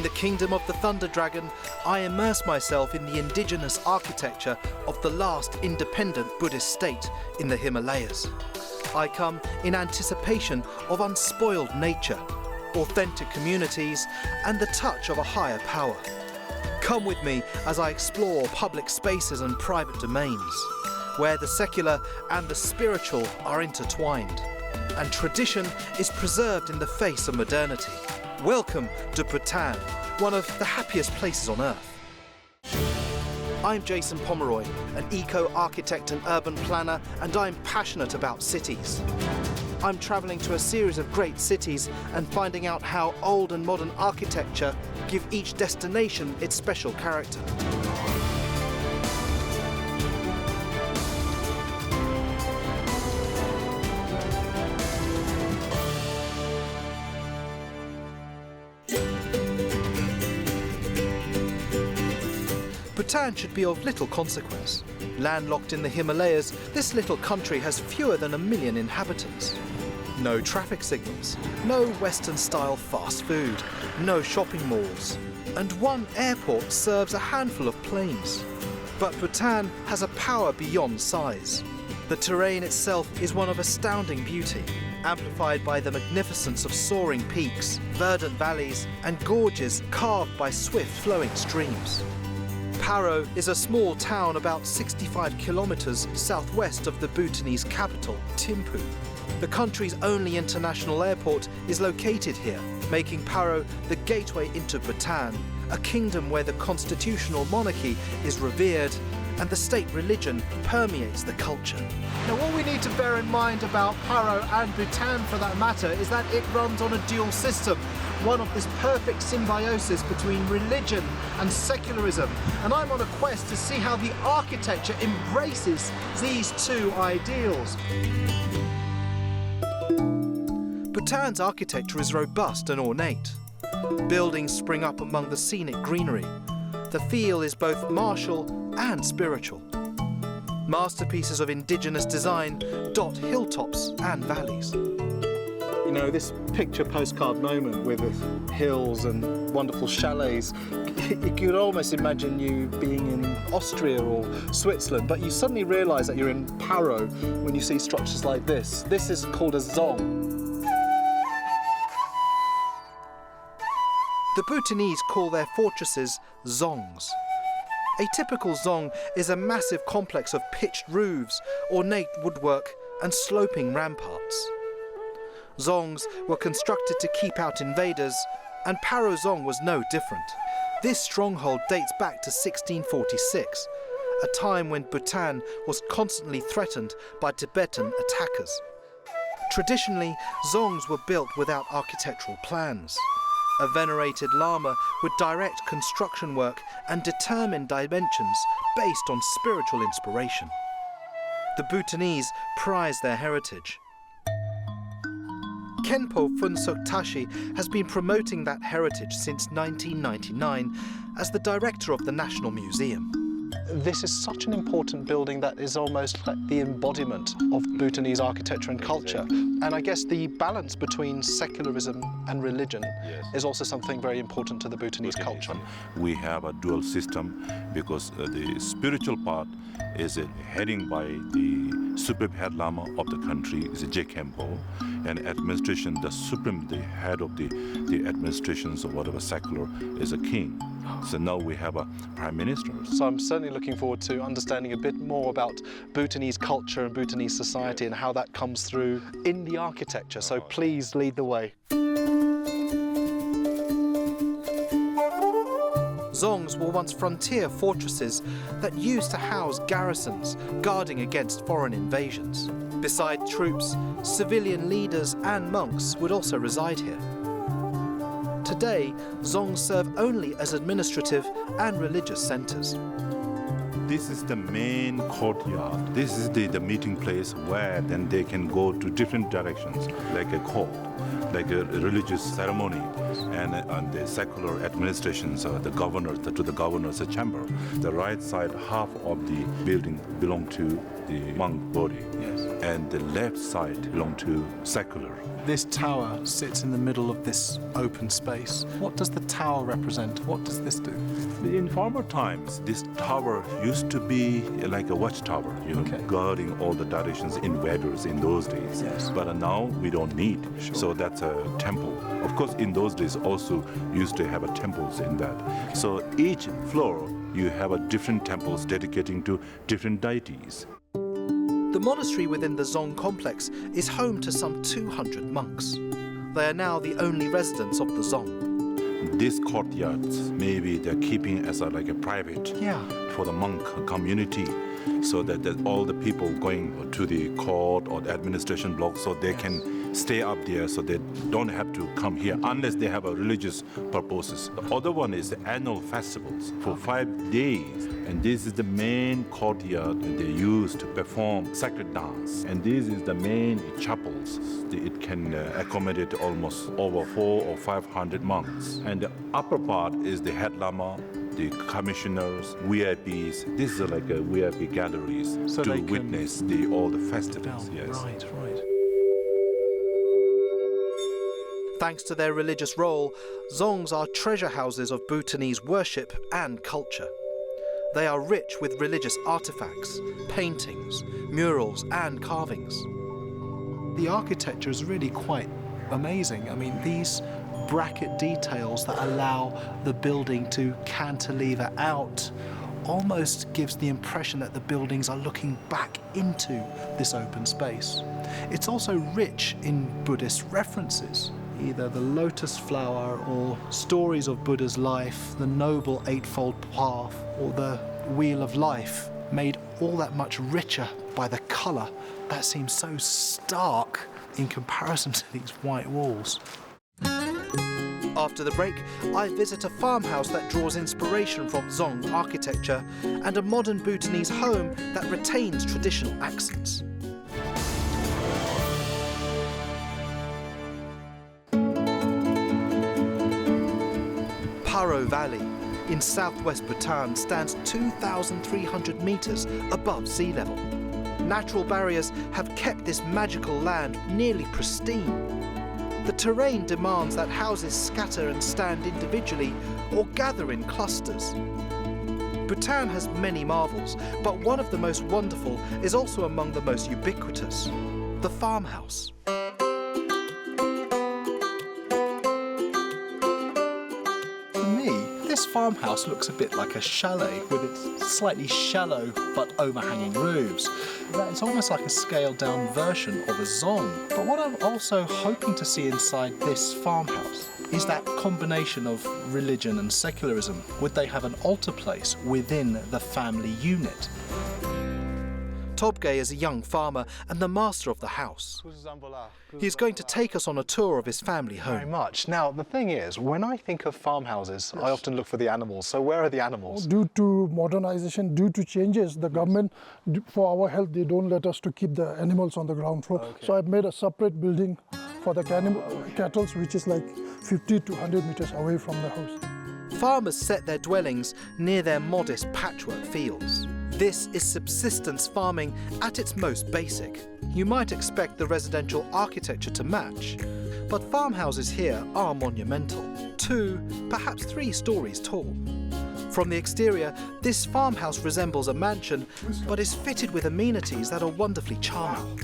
In the kingdom of the Thunder Dragon, I immerse myself in the indigenous architecture of the last independent Buddhist state in the Himalayas. I come in anticipation of unspoiled nature, authentic communities, and the touch of a higher power. Come with me as I explore public spaces and private domains, where the secular and the spiritual are intertwined, and tradition is preserved in the face of modernity. Welcome to Bhutan, one of the happiest places on earth. I'm Jason Pomeroy, an eco-architect and urban planner, and I'm passionate about cities. I'm travelling to a series of great cities and finding out how old and modern architecture give each destination its special character. Bhutan should be of little consequence. Landlocked in the Himalayas, this little country has fewer than 1 million inhabitants. No traffic signals, no Western-style fast food, no shopping malls, and one airport serves a handful of planes. But Bhutan has a power beyond size. The terrain itself is one of astounding beauty, amplified by the magnificence of soaring peaks, verdant valleys, and gorges carved by swift flowing streams. Paro is a small town about 65 kilometers southwest of the Bhutanese capital, Thimphu. The country's only international airport is located here, making Paro the gateway into Bhutan, a kingdom where the constitutional monarchy is revered and the state religion permeates the culture. Now, what we need to bear in mind about Paro and Bhutan, for that matter, is that it runs on a dual system, one of this perfect symbiosis between religion and secularism. And I'm on a quest to see how the architecture embraces these two ideals. Bhutan's architecture is robust and ornate. Buildings spring up among the scenic greenery. The feel is both martial and spiritual. Masterpieces of indigenous design dot hilltops and valleys. You know, this picture postcard moment with the hills and wonderful chalets, you could almost imagine you being in Austria or Switzerland, but you suddenly realise that you're in Paro when you see structures like this. This is called a zong. The Bhutanese call their fortresses zongs. A typical zong is a massive complex of pitched roofs, ornate woodwork, and sloping ramparts. Zongs were constructed to keep out invaders, and Paro Zong was no different. This stronghold dates back to 1646, a time when Bhutan was constantly threatened by Tibetan attackers. Traditionally, zongs were built without architectural plans. A venerated lama would direct construction work and determine dimensions based on spiritual inspiration. The Bhutanese prize their heritage. Khenpo Phuntsuk Tashi has been promoting that heritage since 1999 as the director of the National Museum. This is such an important building that is almost like the embodiment of Bhutanese architecture and culture. And I guess the balance between secularism and religion is also something very important to the Bhutanese culture. We have a dual system because the spiritual part is heading by the supreme head lama of the country, is J. Khenpo, and administration, the supreme, the head of the administrations of whatever secular is a king. So now we have a prime minister. So I'm certainly looking forward to understanding a bit more about Bhutanese culture and Bhutanese society and how that comes through in the architecture. So please lead the way. Zongs were once frontier fortresses that used to house garrisons guarding against foreign invasions. Beside troops, civilian leaders and monks would also reside here. Today, zongs serve only as administrative and religious centers. This is the main courtyard. This is the meeting place where then they can go to different directions, like a court, like a religious ceremony. and on the secular administrations, the governor, to the governor's chamber. The right side half of the building belong to the monk body, Yes. and the left side belong to secular. This tower sits in the middle of this open space. What does the tower represent? What does this do? In former times, this tower used to be like a watchtower, Okay. guarding all the directions invaders in those days. Yes. But now we don't need. Sure. So that's a temple. Of course, in those days also used to have a temples in that. So each floor you have a different temples dedicating to different deities. The monastery within the Zong complex is home to some 200 monks. They are now the only residents of the Zong. These courtyards, maybe they're keeping as like a private Yeah. for the monk community, so that all the people going to the court or the administration block, so they can stay up there, so they don't have to come here unless they have a religious purposes. The other one is the annual festivals for 5 days, and this is the main courtyard that they use to perform sacred dance. And this is the main chapels. It can accommodate almost over 400 or 500 monks. And the upper part is the head lama, the commissioners, VIPs. This is like a VIP galleries So to they can- witness all the festivals. Oh, Yes. right, right. Thanks to their religious role, Zongs are treasure houses of Bhutanese worship and culture. They are rich with religious artifacts, paintings, murals and carvings. The architecture is really quite amazing. I mean, these bracket details that allow the building to cantilever out almost gives the impression that the buildings are looking back into this open space. It's also rich in Buddhist references, either the lotus flower or stories of Buddha's life, the Noble Eightfold Path, or the Wheel of Life, made all that much richer by the colour that seems so stark in comparison to these white walls. After the break, I visit a farmhouse that draws inspiration from Zong architecture and a modern Bhutanese home that retains traditional accents. Paro Valley in southwest Bhutan stands 2,300 metres above sea level. Natural barriers have kept this magical land nearly pristine. The terrain demands that houses scatter and stand individually or gather in clusters. Bhutan has many marvels, but one of the most wonderful is also among the most ubiquitous: the farmhouse. To me, this farmhouse looks a bit like a chalet with its slightly shallow but overhanging roofs. It's almost like a scaled down version of a zong. But what I'm also hoping to see inside this farmhouse is that combination of religion and secularism. Would they have an altar place within the family unit? Tobgay is a young farmer and the master of the house. He's going to take us on a tour of his family Very home. much. Now, the thing is, when I think of farmhouses, I often look for the animals. So where are the animals? Due to modernization, due to changes, the government, for our health, they don't let us to keep the animals on the ground floor. Okay. So I've made a separate building for the cattle, which is like 50 to 100 meters away from the house. Farmers set their dwellings near their modest patchwork fields. This is subsistence farming at its most basic. You might expect the residential architecture to match, but farmhouses here are monumental, 2, perhaps 3 stories tall. From the exterior, this farmhouse resembles a mansion, but is fitted with amenities that are wonderfully charming.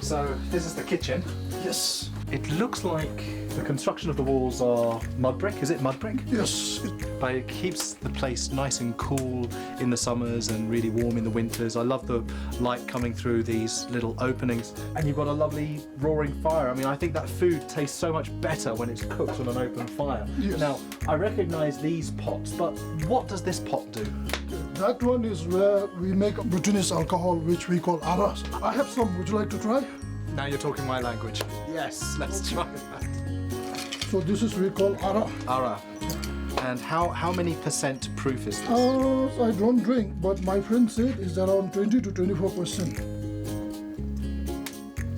So this is the kitchen. Yes. It looks like the construction of the walls are mud brick. Is it mud brick? Yes. But it keeps the place nice and cool in the summers and really warm in the winters. I love the light coming through these little openings. And you've got a lovely roaring fire. I mean, I think that food tastes so much better when it's cooked on an open fire. Yes. Now, I recognise these pots, but what does this pot do? That one is where we make Bhutanese alcohol, which we call aras. I have some. Would you like to try? Now you're talking my language. Yes, let's try that. So this is we call ara. Ara. And how many % proof is this? I don't drink, but my friend said it's around 20 to 24%.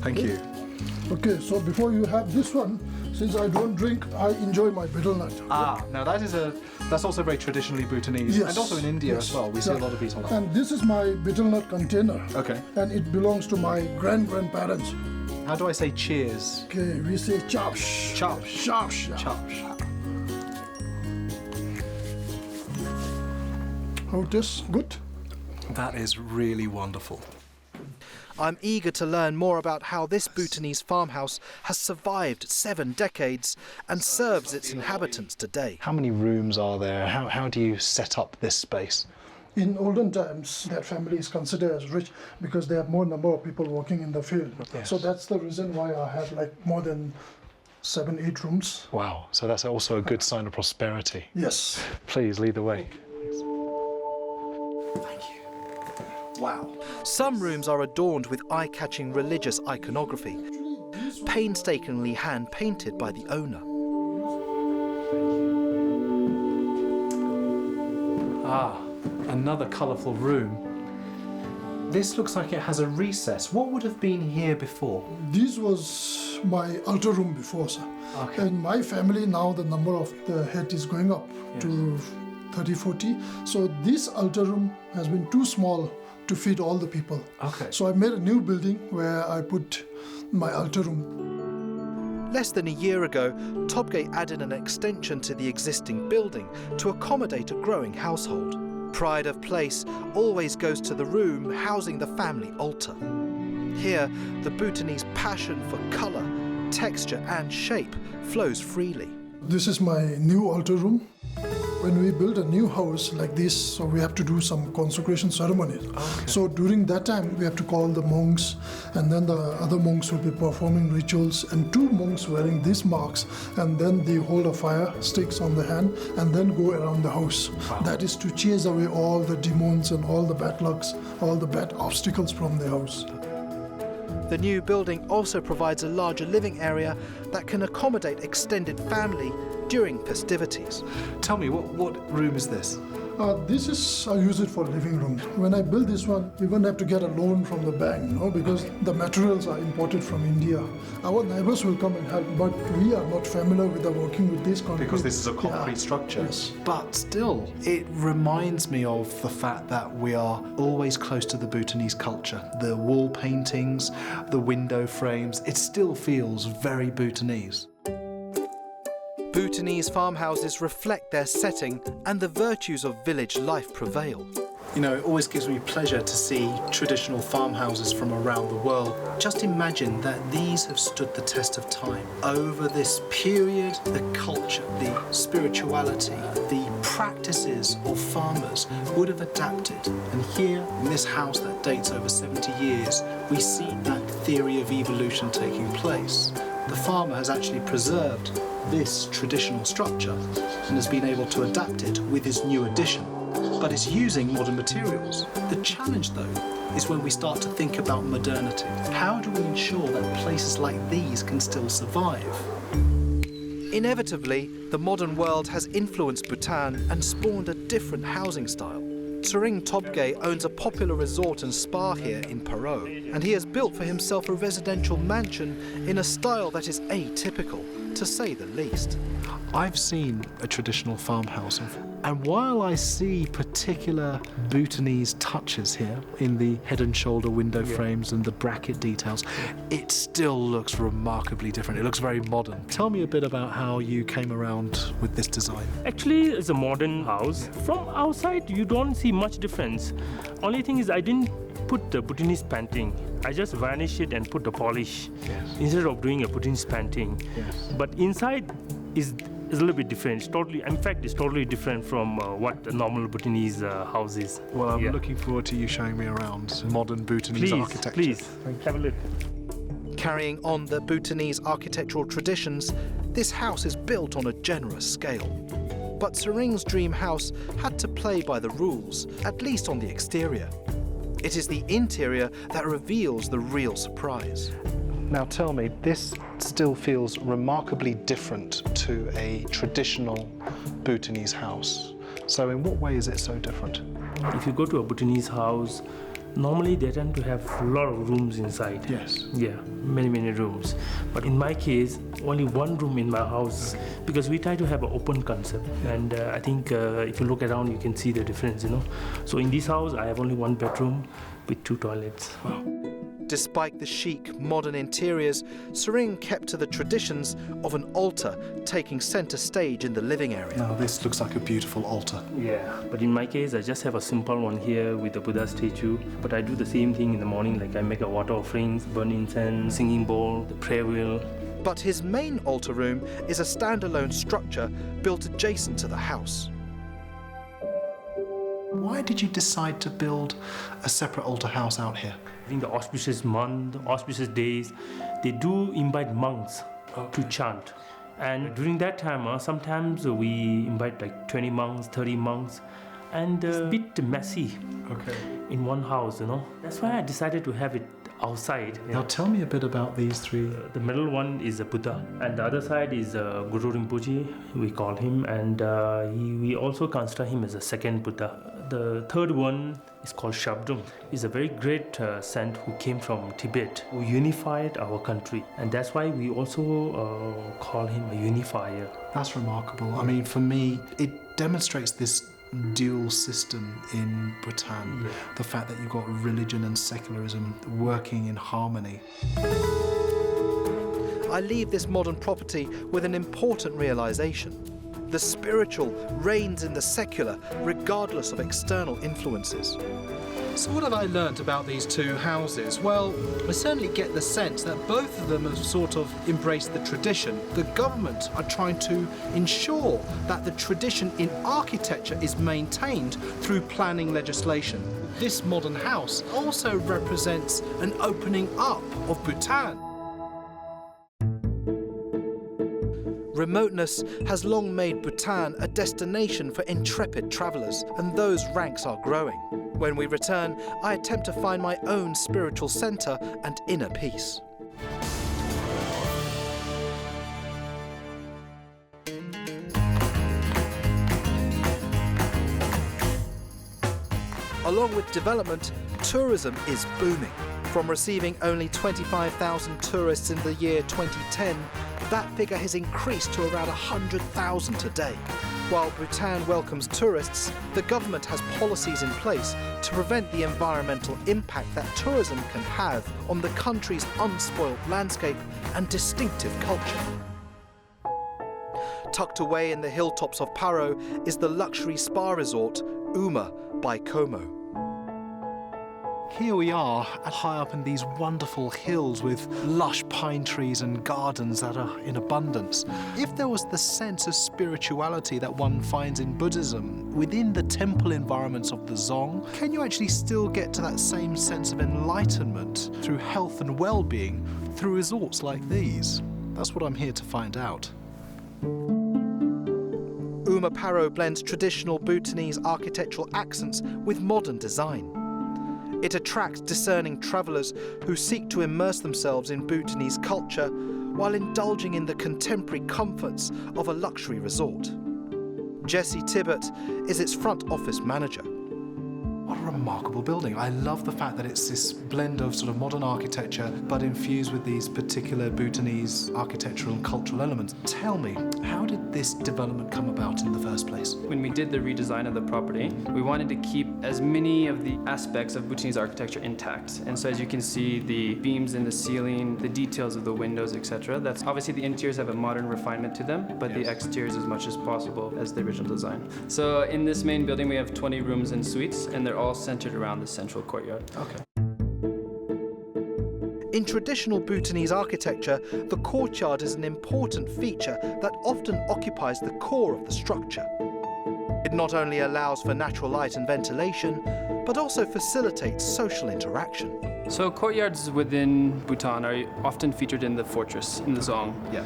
Thank you. Okay, so before you have this one, Since I don't drink, I enjoy my betel nut. Now that's also very traditionally Bhutanese, Yes, and also in India yes. as well. We see a lot of betel nut. And this is my betel nut container. Okay. And it belongs to my grandparents. How do I say cheers? Okay, we say chapsh. Chapsh. Chapsh. Chapsh. How it is? Good? That is really wonderful. I'm eager to learn more about how this Bhutanese farmhouse has survived 7 decades and serves its inhabitants today. How many rooms are there? How do you set up this space? In olden times, that family is considered as rich because they have more number of people working in the field. Yes. So that's the reason why I have like more than 7-8 rooms. Wow, so that's also a good sign of prosperity. Yes. Please lead the way. Wow. Some rooms are adorned with eye-catching religious iconography, painstakingly hand-painted by the owner. Another colourful room. This looks like it has a recess. What would have been here before? This was my altar room before, sir. Okay. In my family now, the number of the head is going up to 30-40. So this altar room has been too small to feed all the people. Okay. So I made a new building where I put my altar room. Less than a year ago, Tobgay added an extension to the existing building to accommodate a growing household. Pride of place always goes to the room housing the family altar. Here, the Bhutanese passion for colour, texture and shape flows freely. This is my new altar room. When we build a new house like this, so we have to do some consecration ceremonies. Okay. So during that time, we have to call the monks, and then the other monks will be performing rituals, and 2 monks wearing these marks, and then they hold a fire sticks on the hand, and then go around the house. Wow. That is to chase away all the demons and all the bad lucks, all the bad obstacles from the house. The new building also provides a larger living area that can accommodate extended family during festivities. Tell me, what room is this? This is, I use it for living room. When I build this one, we won't have to get a loan from the bank, because the materials are imported from India. Our neighbors will come and help, but we are not familiar with working with this concrete. Because this is a concrete structure. Yes. But still, it reminds me of the fact that we are always close to the Bhutanese culture. The wall paintings, the window frames, it still feels very Bhutanese. Bhutanese farmhouses reflect their setting and the virtues of village life prevail. You know, it always gives me pleasure to see traditional farmhouses from around the world. Just imagine that these have stood the test of time. Over this period, the culture, the spirituality, the practices of farmers would have adapted. And here, in this house that dates over 70 years, we see that theory of evolution taking place. The farmer has actually preserved this traditional structure and has been able to adapt it with his new addition, but is using modern materials. The challenge, though, is when we start to think about modernity. How do we ensure that places like these can still survive? Inevitably, the modern world has influenced Bhutan and spawned a different housing style. Tsering Tobgay owns a popular resort and spa here in Paro, and he has built for himself a residential mansion in a style that is atypical, to say the least. I've seen a traditional farmhouse, and while I see particular Bhutanese touches here in the head and shoulder window frames and the bracket details, it still looks remarkably different. It looks very modern. Tell me a bit about how you came around with this design. Actually, it's a modern house. From outside, you don't see much difference. Only thing is, I didn't put the Bhutanese painting. I just varnish it and put the polish instead of doing a Bhutanese painting. But inside is a little bit different. It's totally, in fact, it's totally different from what a normal Bhutanese house is. Well, I'm looking forward to you showing me around modern Bhutanese architecture. Please, have a look. Carrying on the Bhutanese architectural traditions, this house is built on a generous scale. But Tsering's dream house had to play by the rules, at least on the exterior. It is the interior that reveals the real surprise. Now tell me, this still feels remarkably different to a traditional Bhutanese house. So in what way is it so different? If you go to a Bhutanese house, Normally they tend to have a lot of rooms inside. Yes. Yeah, many rooms. But in my case, only one room in my house, because we try to have an open concept. And I think if you look around, you can see the difference, So in this house, I have only one bedroom with 2 toilets. Wow. Despite the chic, modern interiors, Sering kept to the traditions of an altar taking centre stage in the living area. Now this looks like a beautiful altar. Yeah, but in my case, I just have a simple one here with the Buddha statue. But I do the same thing in the morning, like I make a water offerings, burn incense, singing bowl, the prayer wheel. But his main altar room is a standalone structure built adjacent to the house. Why did you decide to build a separate altar house out here? I think the auspicious month, auspicious days, they do invite monks to chant. And during that time, sometimes we invite like 20 monks, 30 monks, and it's a bit messy in one house, That's why I decided to have it outside. Now tell me a bit about these 3. The middle one is a Buddha, and the other side is Guru Rinpoche, we call him, and we also consider him as a second Buddha. The third one is called Shabdung. He's a very great saint who came from Tibet, who unified our country, and that's why we also call him a unifier. That's remarkable. I mean, for me, it demonstrates this dual system in Bhutan. The fact that you've got religion and secularism working in harmony. I leave this modern property with an important realisation. The spiritual reigns in the secular, regardless of external influences. So what have I learnt about these 2 houses? Well, I certainly get the sense that both of them have sort of embraced the tradition. The government are trying to ensure that the tradition in architecture is maintained through planning legislation. This modern house also represents an opening up of Bhutan. Remoteness has long made Bhutan a destination for intrepid travellers, and those ranks are growing. When we return, I attempt to find my own spiritual centre and inner peace. Along with development, tourism is booming. From receiving only 25,000 tourists in the year 2010, that figure has increased to around 100,000 today. While Bhutan welcomes tourists, the government has policies in place to prevent the environmental impact that tourism can have on the country's unspoilt landscape and distinctive culture. Tucked away in the hilltops of Paro is the luxury spa resort Uma by Como. Here we are, high up in these wonderful hills with lush pine trees and gardens that are in abundance. If there was the sense of spirituality that one finds in Buddhism within the temple environments of the Dzong, can you actually still get to that same sense of enlightenment through health and well-being through resorts like these? That's what I'm here to find out. Uma Paro blends traditional Bhutanese architectural accents with modern design. It attracts discerning travellers who seek to immerse themselves in Bhutanese culture while indulging in the contemporary comforts of a luxury resort. Jesse Tibbett is its front office manager. What a remarkable building. I love the fact that it's this blend of sort of modern architecture but infused with these particular Bhutanese architectural and cultural elements. Tell me, how did this development come about in the first place? When we did the redesign of the property, we wanted to keep as many of the aspects of Bhutanese architecture intact. And so as you can see, the beams in the ceiling, the details of the windows, etc. That's obviously the interiors have a modern refinement to them, but the exteriors as much as possible as the original design. So in this main building, we have 20 rooms and suites, and they're all centered around the central courtyard. Okay. In traditional Bhutanese architecture, the courtyard is an important feature that often occupies the core of the structure. It not only allows for natural light and ventilation, but also facilitates social interaction. So courtyards within Bhutan are often featured in the fortress, in the Zong. Yeah.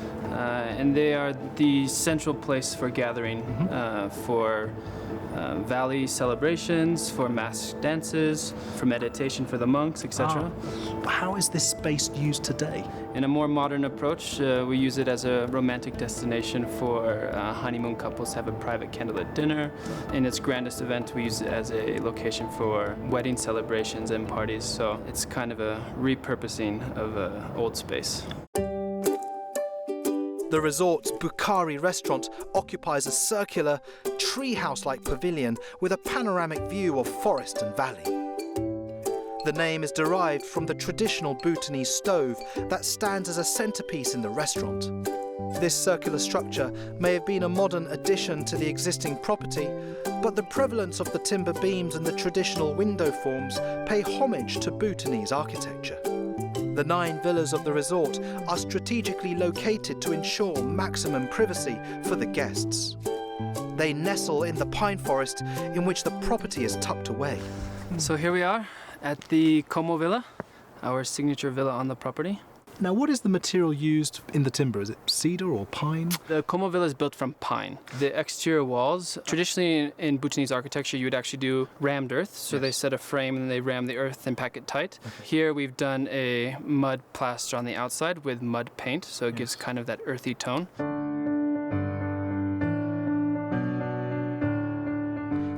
And they are the central place for gathering, for valley celebrations, for mass dances, for meditation for the monks, etc. How is this space used today? In a more modern approach, we use it as a romantic destination for honeymoon couples to have a private candlelit dinner. In its grandest event, we use it as a location for wedding celebrations and parties. So it's kind of a repurposing of an old space. The resort's Bukhari restaurant occupies a circular, treehouse-like pavilion with a panoramic view of forest and valley. The name is derived from the traditional Bhutanese stove that stands as a centerpiece in the restaurant. This circular structure may have been a modern addition to the existing property, but the prevalence of the timber beams and the traditional window forms pay homage to Bhutanese architecture. The 9 villas of the resort are strategically located to ensure maximum privacy for the guests. They nestle in the pine forest in which the property is tucked away. So here we are at the Como Villa, our signature villa on the property. Now, what is the material used in the timber? Is it cedar or pine? The Como Villa is built from pine. The exterior walls, traditionally in Bhutanese architecture, you would actually do rammed earth. So they set a frame and they ram the earth and pack it tight. Okay. Here we've done a mud plaster on the outside with mud paint, so it gives kind of that earthy tone.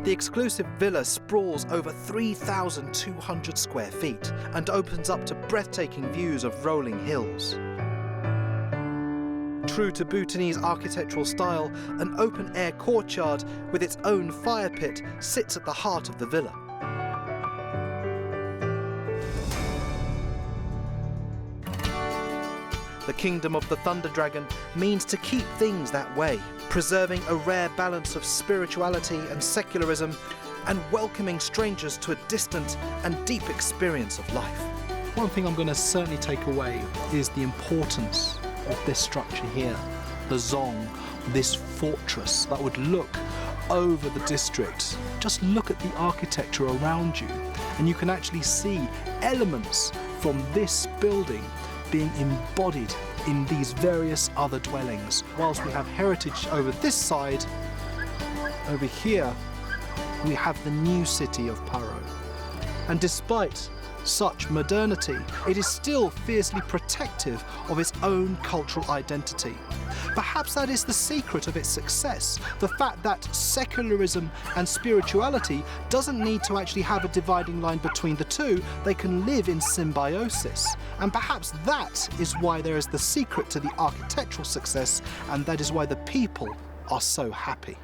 The exclusive villa sprawls over 3,200 square feet and opens up to breathtaking views of rolling hills. True to Bhutanese architectural style, an open-air courtyard with its own fire pit sits at the heart of the villa. The Kingdom of the Thunder Dragon means to keep things that way, preserving a rare balance of spirituality and secularism, and welcoming strangers to a distant and deep experience of life. One thing I'm going to certainly take away is the importance of this structure here, the Zong, this fortress that would look over the district. Just look at the architecture around you, and you can actually see elements from this building being embodied in these various other dwellings. Whilst we have heritage over this side, over here we have the new city of Paro. And despite such modernity, it is still fiercely protective of its own cultural identity. Perhaps that is the secret of its success, the fact that secularism and spirituality doesn't need to actually have a dividing line between the two, they can live in symbiosis. And perhaps that is why there is the secret to the architectural success, and that is why the people are so happy.